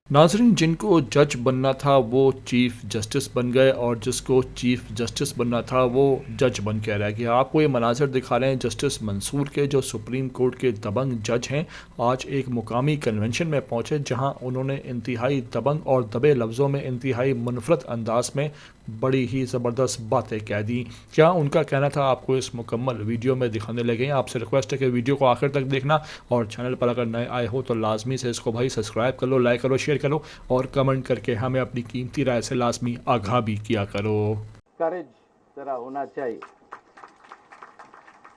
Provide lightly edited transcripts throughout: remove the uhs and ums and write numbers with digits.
नाज़रीन, जिनको जज बनना था वो चीफ़ जस्टिस बन गए और जिसको चीफ़ जस्टिस बनना था वो जज बन के रह गया। आपको ये मनाज़र दिखा रहे हैं जस्टिस मंसूर के, जो सुप्रीम कोर्ट के दबंग जज हैं। आज एक मुकामी कन्वेंशन में पहुंचे जहां उन्होंने इंतहाई दबंग और दबे लफ्ज़ों में इंतहाई मुनफरद अंदाज में बड़ी ही ज़बरदस्त बातें कह दी। क्या उनका कहना था आपको इस मुकम्मल वीडियो में दिखाने लगे हैं। आपसे रिक्वेस्ट है कि वीडियो को आखिर तक देखना, और चैनल पर अगर नए आए हो तो लाजमी से इसको भाई सब्सक्राइब कर लो, लाइक करो, शेयर करो और कमेंट करके हमें अपनी कीमती राय से लाजमी आगाह भी किया करो। करेज जरा होना चाहिए।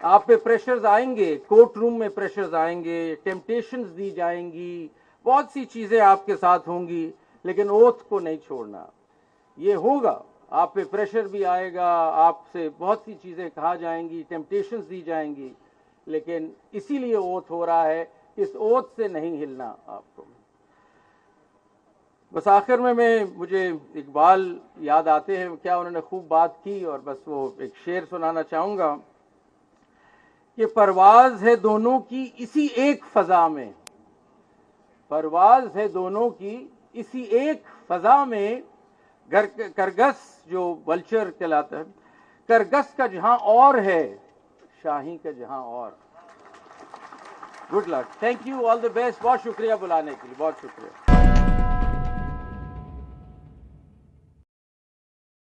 आप पे प्रेशर्स आएंगे, कोर्ट रूम में प्रेशर्स आएंगे, टेम्पटेशंस दी जाएंगी, बहुत सी चीजें आपके साथ होंगी, लेकिन ओथ को नहीं छोड़ना। ये होगा, आप पे प्रेशर भी आएगा, आपसे बहुत सी चीजें कहा जाएंगी, टेम्पटेशंस दी जाएंगी, लेकिन इसीलिए ओथ हो रहा है, इस ओथ से नहीं हिलना आपको। बस आखिर में मुझे इकबाल याद आते हैं, क्या उन्होंने खूब बात की, और बस वो एक शेर सुनाना चाहूंगा कि परवाज है दोनों की इसी एक फजा में, परवाज है दोनों की इसी एक फजा में, करगस जो वल्चर कहलाता है, करगस का जहां और है, शाही का जहां और। Good luck, thank you, all the best, बहुत शुक्रिया बुलाने के लिए, बहुत शुक्रिया।